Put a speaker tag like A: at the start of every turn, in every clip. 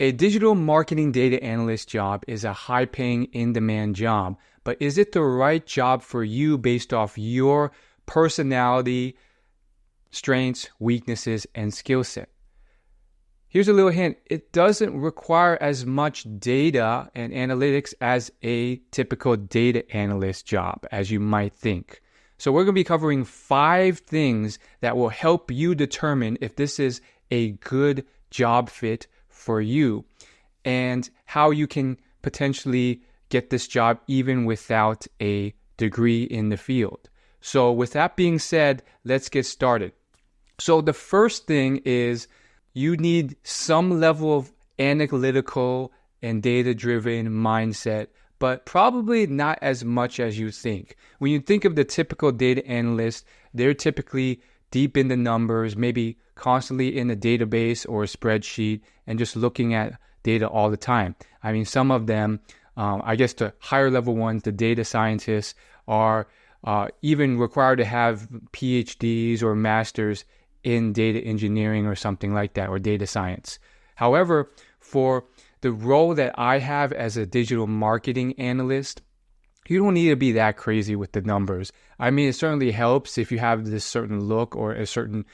A: A digital marketing data analyst job is a high-paying, in-demand job, but is it the right job for you based off your personality, strengths, weaknesses, and skill set? Here's a little hint. It doesn't require as much data and analytics as a typical data analyst job as you might think. So we're going to be covering 5 things that will help you determine if this is a good job fit for you and how you can potentially get this job even without a degree in the field. So with that being said, let's get started. So the first thing is you need some level of analytical and data-driven mindset, but probably not as much as you think. When you think of the typical data analyst, they're typically deep in the numbers, maybe constantly in a database or a spreadsheet and just looking at data all the time. I mean, some of them, I guess the higher level ones, the data scientists, are even required to have PhDs or masters in data engineering or something like that, or data science. However, for the role that I have as a digital marketing analyst, you don't need to be that crazy with the numbers. I mean, it certainly helps if you have this certain look or a certain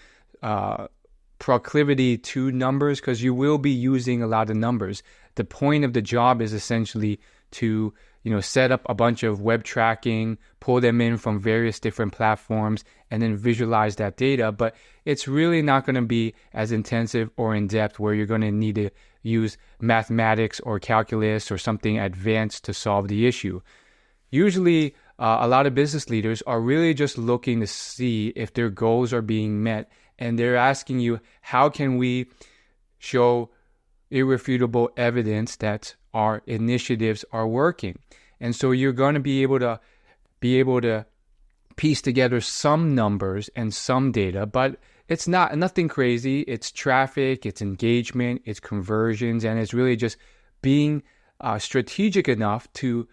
A: proclivity to numbers, because you will be using a lot of numbers. The point of the job is essentially to set up a bunch of web tracking, pull them in from various different platforms, and then visualize that data. But it's really not going to be as intensive or in-depth where you're going to need to use mathematics or calculus or something advanced to solve the issue. Usually, a lot of business leaders are really just looking to see if their goals are being met, and they're asking you, how can we show irrefutable evidence that our initiatives are working? And so you're going to be able to piece together some numbers and some data, but it's nothing crazy. It's traffic, it's engagement, it's conversions, and it's really just being strategic enough to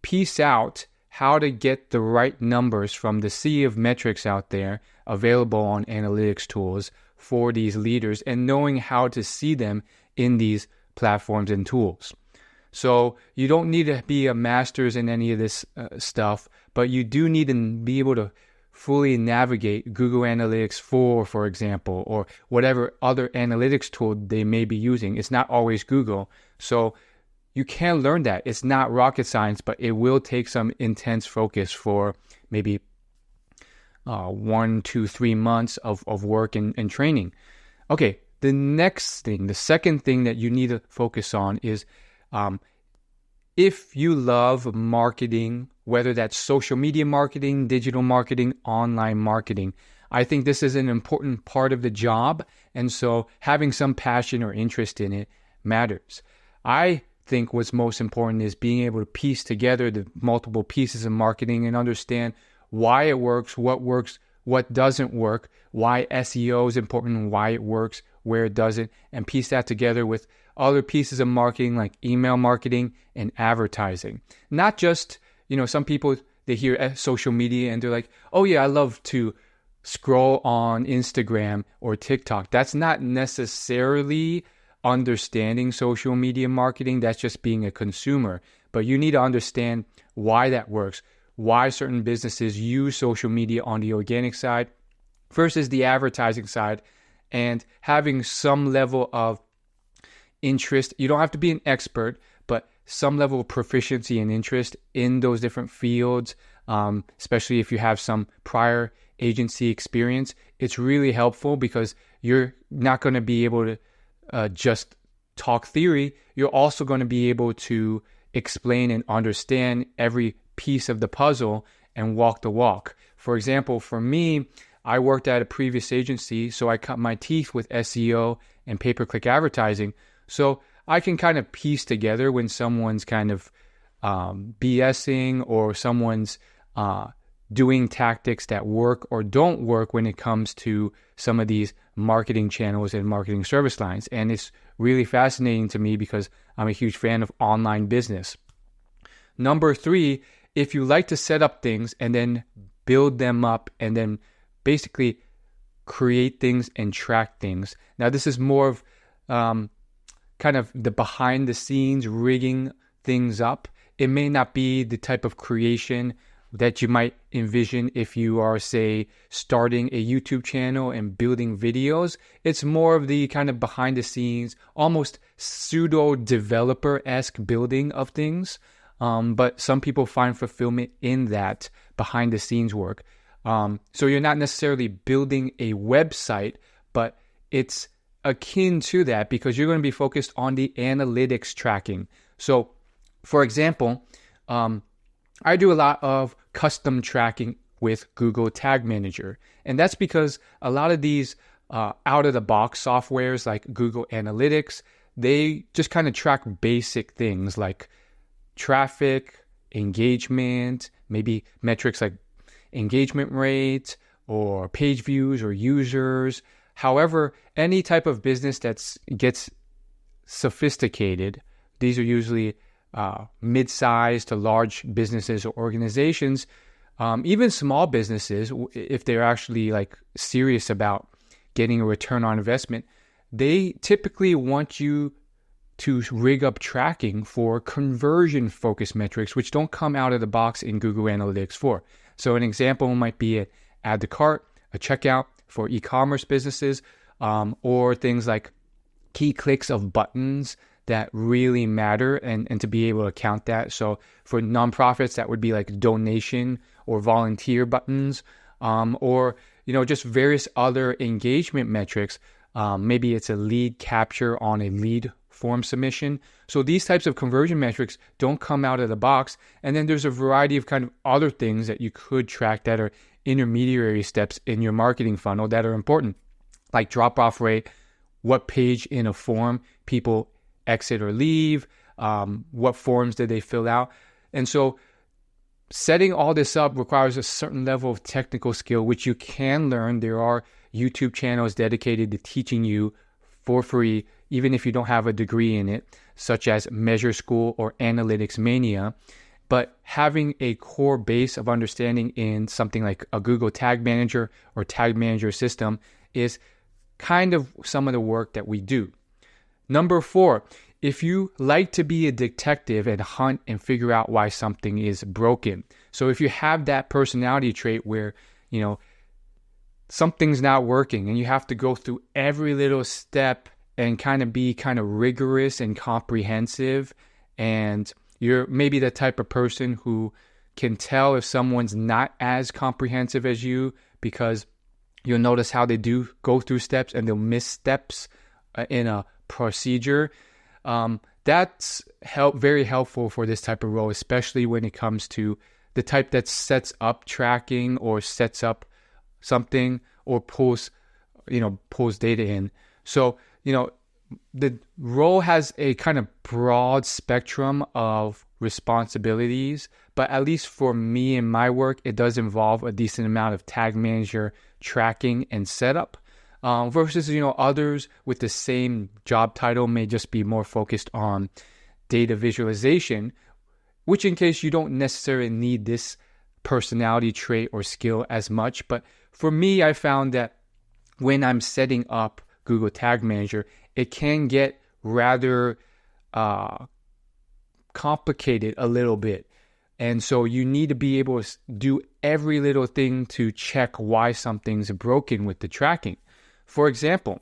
A: piece out how to get the right numbers from the sea of metrics out there available on analytics tools for these leaders, and knowing how to see them in these platforms and tools. So you don't need to be a master's in any of this stuff, but you do need to be able to fully navigate Google Analytics 4, for example, or whatever other analytics tool they may be using. It's not always Google. So you can learn that. It's not rocket science, but it will take some intense focus for maybe 1, 2, 3 months of work and training. Okay, the second thing that you need to focus on is if you love marketing, whether that's social media marketing, digital marketing, online marketing, I think this is an important part of the job. And so having some passion or interest in it matters. I think what's most important is being able to piece together the multiple pieces of marketing and understand why it works, what doesn't work, why SEO is important, and why it works, where it doesn't, and piece that together with other pieces of marketing like email marketing and advertising. Not just, some people, they hear social media and they're like, oh yeah, I love to scroll on Instagram or TikTok. That's not necessarily understanding social media marketing. That's just being a consumer. But you need to understand why that works, why certain businesses use social media on the organic side versus the advertising side, and having some level of interest. You don't have to be an expert, but some level of proficiency and interest in those different fields, especially if you have some prior agency experience. It's really helpful because you're not going to be able to just talk theory. You're also going to be able to explain and understand every piece of the puzzle and walk the walk. For example, for me, I worked at a previous agency, so I cut my teeth with SEO and pay-per-click advertising. So I can kind of piece together when someone's kind of BSing or someone's doing tactics that work or don't work when it comes to some of these marketing channels and marketing service lines. And it's really fascinating to me because I'm a huge fan of online business. Number 3, if you like to set up things and then build them up and then basically create things and track things. Now, this is more of kind of the behind the scenes rigging things up. It may not be the type of creation that you might envision if you are, say, starting a YouTube channel and building videos. It's more of the kind of behind the scenes, almost pseudo developer-esque building of things. But some people find fulfillment in that behind the scenes work. So you're not necessarily building a website, but it's akin to that because you're going to be focused on the analytics tracking. So, for example, I do a lot of custom tracking with Google Tag Manager. And that's because a lot of these out-of-the-box softwares like Google Analytics, they just kind of track basic things like traffic, engagement, maybe metrics like engagement rate or page views or users. However, any type of business that gets sophisticated, these are usually mid-sized to large businesses or organizations, even small businesses, if they're actually like serious about getting a return on investment, they typically want you to rig up tracking for conversion-focused metrics, which don't come out of the box in Google Analytics 4. So an example might be an add to cart, a checkout for e-commerce businesses, or things like key clicks of buttons that really matter and to be able to count that. So for nonprofits, that would be like donation or volunteer buttons, or just various other engagement metrics. Maybe it's a lead capture on a lead form submission. So these types of conversion metrics don't come out of the box. And then there's a variety of kind of other things that you could track that are intermediary steps in your marketing funnel that are important, like drop-off rate, what page in a form people exit or leave, what forms did they fill out. And so setting all this up requires a certain level of technical skill, which you can learn. There are YouTube channels dedicated to teaching you for free, even if you don't have a degree in it, such as Measure School or Analytics Mania. But having a core base of understanding in something like a Google Tag Manager or Tag Manager system is kind of some of the work that we do. Number 4, if you like to be a detective and hunt and figure out why something is broken. So if you have that personality trait where, something's not working and you have to go through every little step and be kind of rigorous and comprehensive, and you're maybe the type of person who can tell if someone's not as comprehensive as you because you'll notice how they do go through steps and they'll miss steps in a procedure. That's very helpful for this type of role, especially when it comes to the type that sets up tracking or sets up something or pulls data in. So, the role has a kind of broad spectrum of responsibilities, but at least for me in my work, it does involve a decent amount of tag manager tracking and setup. Versus, others with the same job title may just be more focused on data visualization, which in case you don't necessarily need this personality trait or skill as much. But for me, I found that when I'm setting up Google Tag Manager, it can get rather complicated a little bit. And so you need to be able to do every little thing to check why something's broken with the tracking. For example,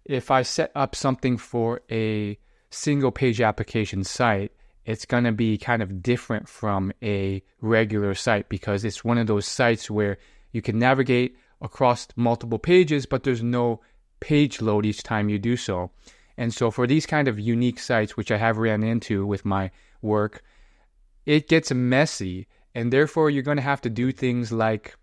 A: if I set up something for a single page application site, it's going to be kind of different from a regular site because it's one of those sites where you can navigate across multiple pages, but there's no page load each time you do so. And so for these kind of unique sites, which I have ran into with my work, it gets messy. And therefore, you're going to have to do things like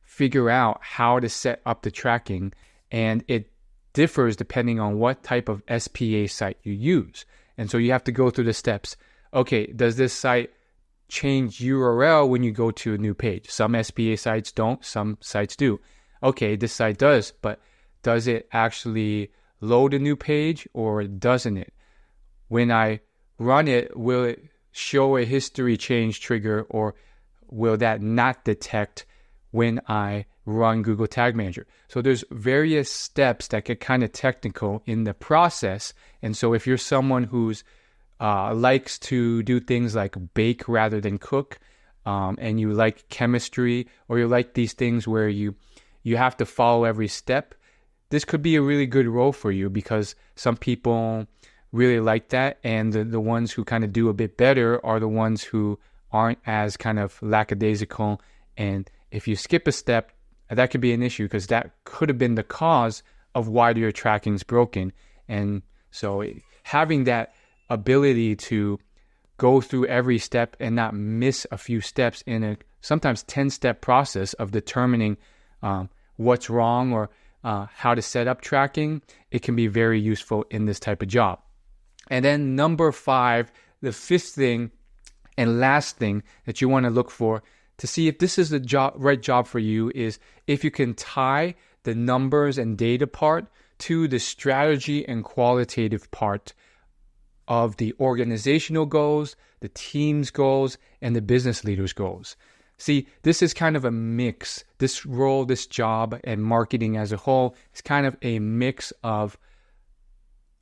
A: figure out how to set up the tracking, and it differs depending on what type of SPA site you use. And so you have to go through the steps. Okay, does this site change URL when you go to a new page? Some SPA sites don't, some sites do. Okay, this site does, but does it actually load a new page or doesn't it? When I run it, will it show a history change trigger, or will that not detect when I run Google Tag Manager. So there's various steps that get kind of technical in the process. And so if you're someone who's likes to do things like bake rather than cook, and you like chemistry, or you like these things where you have to follow every step, this could be a really good role for you, because some people really like that, and the ones who kind of do a bit better are the ones who aren't as kind of lackadaisical. And if you skip a step, that could be an issue, because that could have been the cause of why your tracking's broken. And so having that ability to go through every step and not miss a few steps in a sometimes 10-step process of determining what's wrong or how to set up tracking, it can be very useful in this type of job. And then number 5, the 5th thing and last thing that you want to look for to see if this is the right job for you is if you can tie the numbers and data part to the strategy and qualitative part of the organizational goals, the team's goals, and the business leader's goals. See, this is kind of a mix. This role, this job, and marketing as a whole is kind of a mix of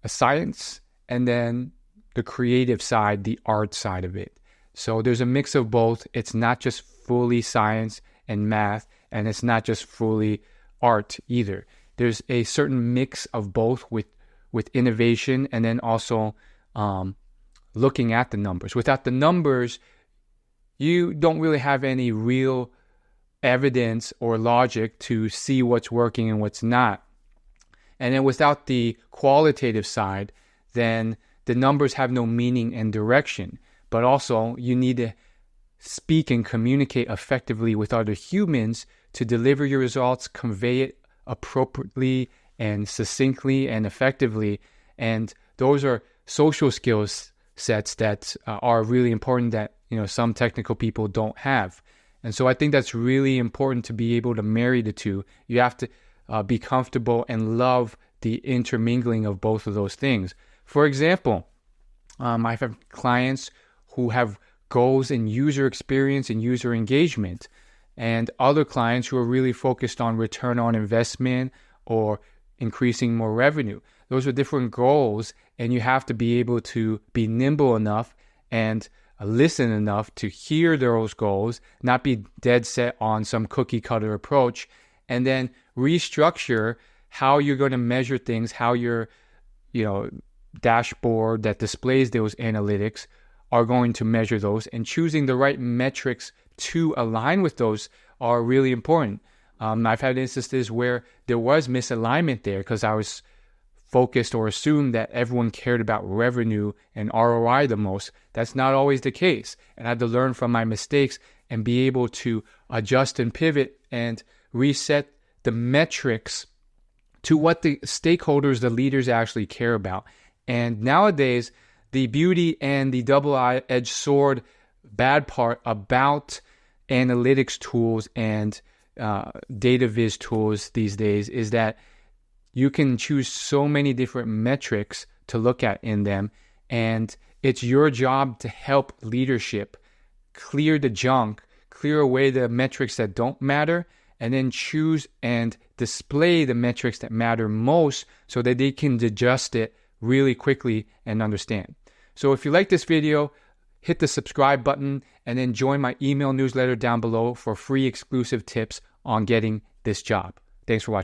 A: a science and then the creative side, the art side of it. So there's a mix of both. It's not just fully science and math, and it's not just fully art either. There's a certain mix of both with innovation, and then also looking at the numbers. Without the numbers, you don't really have any real evidence or logic to see what's working and what's not. And then without the qualitative side, then the numbers have no meaning and direction. But also, you need to speak and communicate effectively with other humans to deliver your results, convey it appropriately and succinctly and effectively. And those are social skills sets that are really important that some technical people don't have. And so I think that's really important to be able to marry the two. You have to be comfortable and love the intermingling of both of those things. For example, I've had clients who have goals in user experience and user engagement, and other clients who are really focused on return on investment or increasing more revenue. Those are different goals, and you have to be able to be nimble enough and listen enough to hear those goals, not be dead set on some cookie cutter approach, and then restructure how you're going to measure things, how your dashboard that displays those analytics are going to measure those, and choosing the right metrics to align with those are really important. I've had instances where there was misalignment there because I was focused or assumed that everyone cared about revenue and ROI the most. That's not always the case. And I had to learn from my mistakes and be able to adjust and pivot and reset the metrics to what the stakeholders, the leaders actually care about. And nowadays, the beauty and the double-edged sword bad part about analytics tools and data viz tools these days is that you can choose so many different metrics to look at in them, and it's your job to help leadership clear the junk, clear away the metrics that don't matter, and then choose and display the metrics that matter most so that they can digest it really quickly and understand. So if you like this video, hit the subscribe button and then join my email newsletter down below for free exclusive tips on getting this job. Thanks for watching.